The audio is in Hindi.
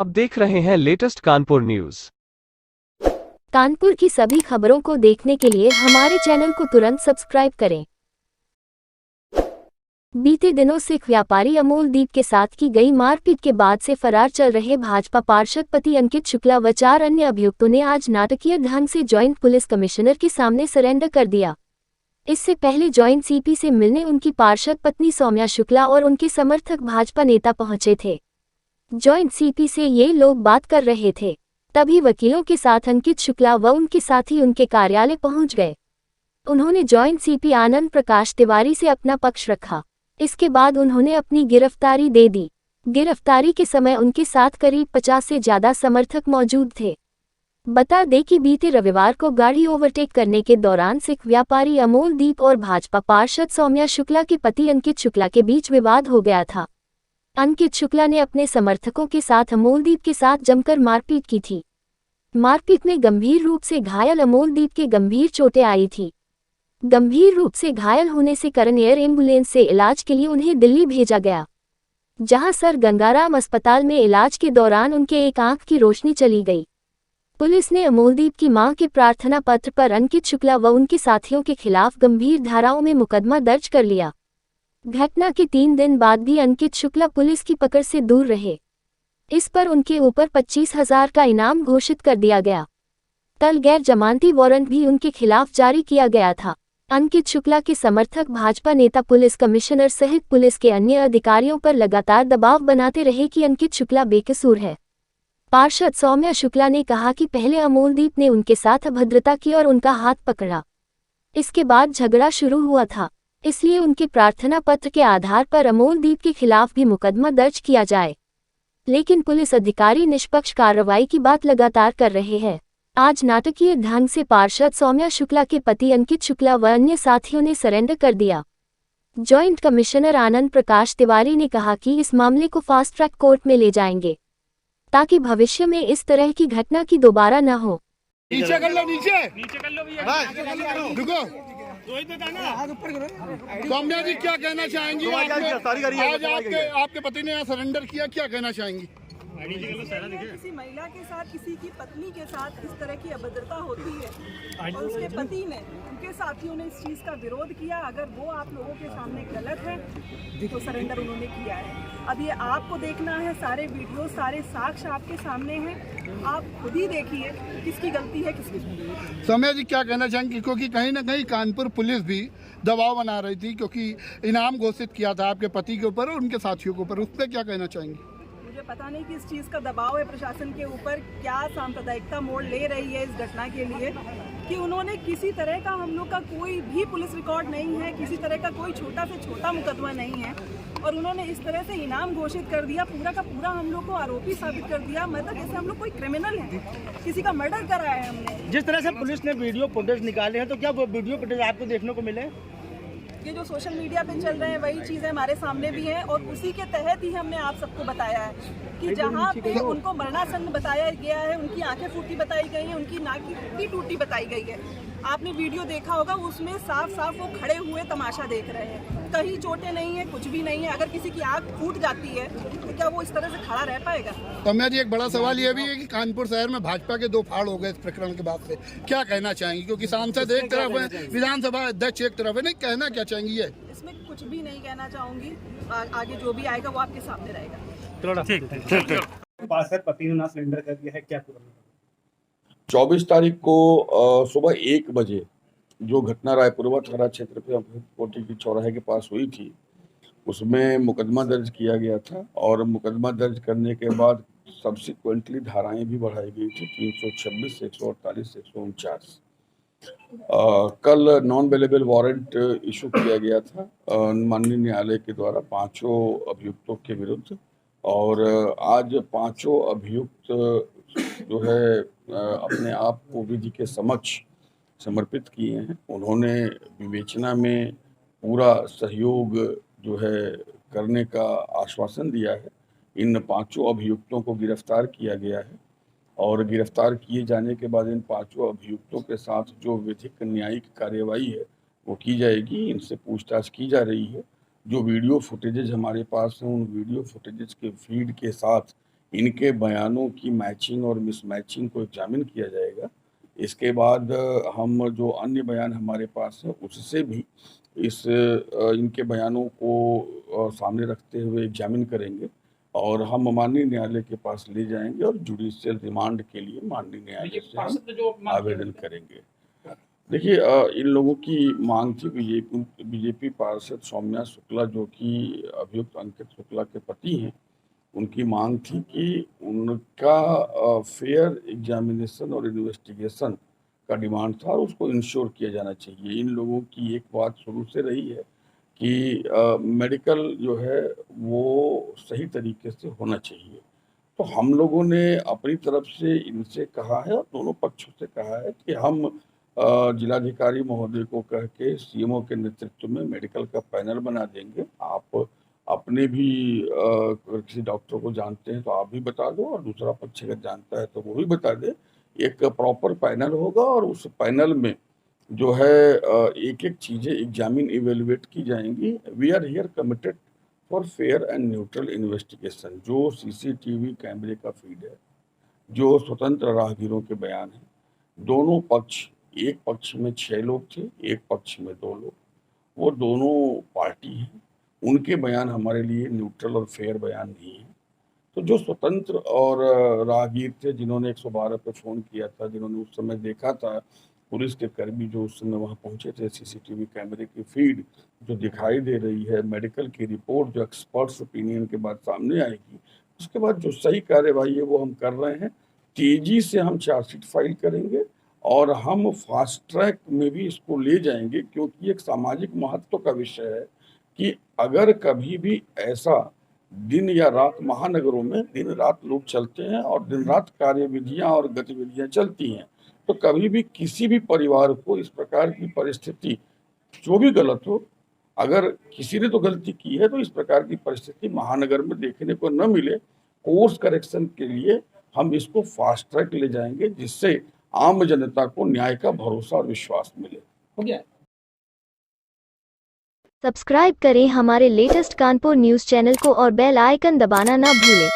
आप देख रहे हैं लेटेस्ट कानपुर न्यूज। कानपुर की सभी खबरों को देखने के लिए हमारे चैनल को तुरंत सब्सक्राइब करें। बीते दिनों सिख व्यापारी अमोलदीप के साथ की गई मारपीट के बाद से फरार चल रहे भाजपा पार्षद पति अंकित शुक्ला व 4 अन्य अभियुक्तों ने आज नाटकीय ढंग से जॉइंट पुलिस कमिश्नर के सामने सरेंडर कर दिया। इससे पहले जॉइंट सीपी से मिलने उनकी पार्षद पत्नी सौम्या शुक्ला और उनके समर्थक भाजपा नेता पहुंचे थे। जॉइंट सीपी से ये लोग बात कर रहे थे, तभी वकीलों के साथ अंकित शुक्ला व उनके साथी उनके कार्यालय पहुंच गए। उन्होंने जॉइंट सीपी आनंद प्रकाश तिवारी से अपना पक्ष रखा। इसके बाद उन्होंने अपनी गिरफ्तारी दे दी। गिरफ्तारी के समय उनके साथ करीब 50 से ज्यादा समर्थक मौजूद थे। बता दें कि बीते रविवार को गाड़ी ओवरटेक करने के दौरान सिख व्यापारी अमोलदीप और भाजपा पार्षद सौम्या शुक्ला के पति अंकित शुक्ला के बीच विवाद हो गया था। अंकित शुक्ला ने अपने समर्थकों के साथ अमोलदीप के साथ जमकर मारपीट की थी। मारपीट में गंभीर रूप से घायल अमोलदीप के गंभीर चोटें आई थी। गंभीर रूप से घायल होने से करण एयर एम्बुलेंस से इलाज के लिए उन्हें दिल्ली भेजा गया, जहां सर गंगाराम अस्पताल में इलाज के दौरान उनके एक आंख की रोशनी चली गई। पुलिस ने अमोलदीप की मां के प्रार्थना पत्र पर अंकित शुक्ला व उनके साथियों के खिलाफ गंभीर धाराओं में मुकदमा दर्ज कर लिया। घटना के 3 दिन बाद भी अंकित शुक्ला पुलिस की पकड़ से दूर रहे। इस पर उनके ऊपर 25,000 का इनाम घोषित कर दिया गया। कल गैर जमानती वारंट भी उनके खिलाफ जारी किया गया था। अंकित शुक्ला के समर्थक भाजपा नेता पुलिस कमिश्नर सहित पुलिस के अन्य अधिकारियों पर लगातार दबाव बनाते रहे कि अंकित शुक्ला बेकसूर है। पार्षद सौम्या शुक्ला ने कहा कि पहले अमोलदीप ने उनके साथ अभद्रता की और उनका हाथ पकड़ा। इसके बाद झगड़ा शुरू हुआ था, इसलिए उनके प्रार्थना पत्र के आधार पर अमोलदीप के खिलाफ भी मुकदमा दर्ज किया जाए। लेकिन पुलिस अधिकारी निष्पक्ष कार्रवाई की बात लगातार कर रहे हैं। आज नाटकीय ढंग से पार्षद सौम्या शुक्ला के पति अंकित शुक्ला व अन्य साथियों ने सरेंडर कर दिया। जॉइंट कमिश्नर आनंद प्रकाश तिवारी ने कहा कि इस मामले को फास्ट ट्रैक कोर्ट में ले जाएंगे, ताकि भविष्य में इस तरह की घटना की दोबारा न हो। नीचे कर लो, नीचे कर लो भैया। रुको। सौम्या जी क्या कहना चाहेंगी? आज आपके पति ने यहाँ सरेंडर किया, क्या कहना चाहेंगी? किसी महिला के साथ, किसी की पत्नी के साथ इस तरह की अभद्रता होती है और उसके पति ने, उनके साथियों ने इस चीज़ का विरोध किया। अगर वो आप लोगों के सामने गलत है तो सरेंडर उन्होंने किया है। अब ये आपको देखना है, सारे वीडियो, सारे साक्ष्य आपके सामने हैं, आप खुद ही देखिए किसकी गलती है किसकी नहीं। सौम्या जी क्या कहना चाहेंगी? क्योंकि कहीं ना कहीं कानपुर पुलिस भी दबाव बना रही थी, क्योंकि इनाम घोषित किया था आपके पति के ऊपर और उनके साथियों के ऊपर, उस पर क्या कहना चाहेंगी? मुझे पता नहीं कि इस चीज़ का दबाव है प्रशासन के ऊपर, क्या सांप्रदायिकता मोड़ ले रही है इस घटना के लिए, कि उन्होंने किसी तरह का, हम लोग का कोई भी पुलिस रिकॉर्ड नहीं है, किसी तरह का कोई छोटा से छोटा मुकदमा नहीं है, और उन्होंने इस तरह से इनाम घोषित कर दिया, पूरा का पूरा हम लोग को आरोपी साबित कर दिया। मतलब जैसे हम लोग कोई क्रिमिनल है, किसी का मर्डर कराया है हमने। जिस तरह से पुलिस ने वीडियो फुटेज निकाले हैं, तो क्या वो वीडियो फुटेज आपको देखने को मिले? ये जो सोशल मीडिया पे चल रहे हैं वही चीज़ें हमारे सामने भी हैं, और उसी के तहत ही हमने आप सबको बताया है कि जहाँ पे उनको मरणासन्न बताया गया है, उनकी आंखें फूटी बताई गई हैं, उनकी नाक की फूटी टूटी बताई गई है। आपने वीडियो देखा होगा, उसमें साफ साफ वो खड़े हुए तमाशा देख रहे हैं, कहीं चोटें नहीं है, कुछ भी नहीं है। अगर किसी की आंख फूट जाती है तो क्या वो इस तरह से खड़ा रह पाएगा? सौम्या जी, एक बड़ा सवाल ये भी है कि कानपुर शहर में भाजपा के 2 फाड़ हो गए इस प्रकरण के बाद से, क्या कहना चाहेंगी? क्योंकि सांसद एक तरफ है, विधानसभा अध्यक्ष एक तरफ है, नहीं कहना क्या चाहेंगी? ये इसमें कुछ भी नहीं कहना चाहूंगी, आगे जो भी आएगा वो आपके सामने रहेगा। पार्षद पति ने सरेंडर कर दिया है, क्या पूरा? 24 तारीख को सुबह 1 बजे जो घटना रायपुरवा थाना क्षेत्र पे कोटी की चौराहे के पास हुई थी, उसमें मुकदमा दर्ज किया गया था, और मुकदमा दर्ज करने के बाद सब्सिक्वेंटली धाराएं भी बढ़ाई गई थी, 326, 148, 149। कल नॉन अवेलेबल वारंट इशू किया गया था माननीय न्यायालय के द्वारा 5 अभियुक्तों के विरुद्ध, और आज 5 अभियुक्त जो है अपने आप को विधि के समक्ष समर्पित किए हैं। उन्होंने विवेचना में पूरा सहयोग जो है करने का आश्वासन दिया है। इन 5 अभियुक्तों को गिरफ्तार किया गया है, और गिरफ्तार किए जाने के बाद इन 5 अभियुक्तों के साथ जो विधिक न्यायिक कार्यवाही है वो की जाएगी। इनसे पूछताछ की जा रही है। जो वीडियो फुटेजेज हमारे पास हैं, उन वीडियो फुटेजेज के फीड के साथ इनके बयानों की मैचिंग और मिसमैचिंग को एग्जामिन किया जाएगा। इसके बाद हम जो अन्य बयान हमारे पास है उससे भी इनके बयानों को सामने रखते हुए एग्जामिन करेंगे और हम माननीय न्यायालय के पास ले जाएंगे और जुडिशियल रिमांड के लिए माननीय न्यायालय से हम आवेदन करेंगे। देखिए, इन लोगों की मांग थी, बीजेपी पार्षद सौम्या शुक्ला जो कि अभियुक्त अंकित शुक्ला के पति हैं, उनकी मांग थी कि उनका फेयर एग्जामिनेशन और इन्वेस्टिगेशन का डिमांड था और उसको इंश्योर किया जाना चाहिए। इन लोगों की एक बात शुरू से रही है कि मेडिकल जो है वो सही तरीके से होना चाहिए। तो हम लोगों ने अपनी तरफ से इनसे कहा है और दोनों पक्षों से कहा है कि हम जिलाधिकारी महोदय को कह के सीएमओ के नेतृत्व में मेडिकल का पैनल बना देंगे। आप अपने भी किसी डॉक्टर को जानते हैं तो आप भी बता दो और दूसरा पक्ष अगर जानता है तो वो भी बता दे। एक प्रॉपर पैनल होगा और उस पैनल में जो है एक एक चीज़ें एग्जामिन इवेलुएट की जाएंगी। We are here committed for fair and neutral investigation. जो सीसीटीवी कैमरे का फीड है, जो स्वतंत्र राहगीरों के बयान हैं, दोनों पक्ष, एक पक्ष में 6 लोग थे, एक पक्ष में 2 लोग, वो दोनों पार्टी हैं, उनके बयान हमारे लिए न्यूट्रल और फेयर बयान नहीं है। तो जो स्वतंत्र और राहगीर थे जिन्होंने 112 पे फ़ोन किया था, जिन्होंने उस समय देखा था, पुलिस के कर्मी जो उस समय वहाँ पहुँचे थे, सीसीटीवी कैमरे की फीड जो दिखाई दे रही है, मेडिकल की रिपोर्ट जो एक्सपर्ट्स ओपिनियन के बाद सामने आएगी, उसके बाद जो सही कार्यवाही है वो हम कर रहे हैं। तेज़ी से हम चार्जशीट फाइल करेंगे और हम फास्ट ट्रैक में भी इसको ले जाएंगे, क्योंकि एक सामाजिक महत्व का विषय है कि अगर कभी भी ऐसा दिन या रात, महानगरों में दिन रात लोग चलते हैं और दिन रात कार्यविधियां और गतिविधियां चलती हैं, तो कभी भी किसी भी परिवार को इस प्रकार की परिस्थिति, जो भी गलत हो, अगर किसी ने तो गलती की है तो इस प्रकार की परिस्थिति महानगर में देखने को न मिले। कोर्स करेक्शन के लिए हम इसको फास्ट ट्रैक ले जाएंगे, जिससे आम जनता को न्याय का भरोसा और विश्वास मिले। हो गया। सब्सक्राइब करें हमारे लेटेस्ट कानपुर न्यूज़ चैनल को और बेल आइकन दबाना ना भूलें।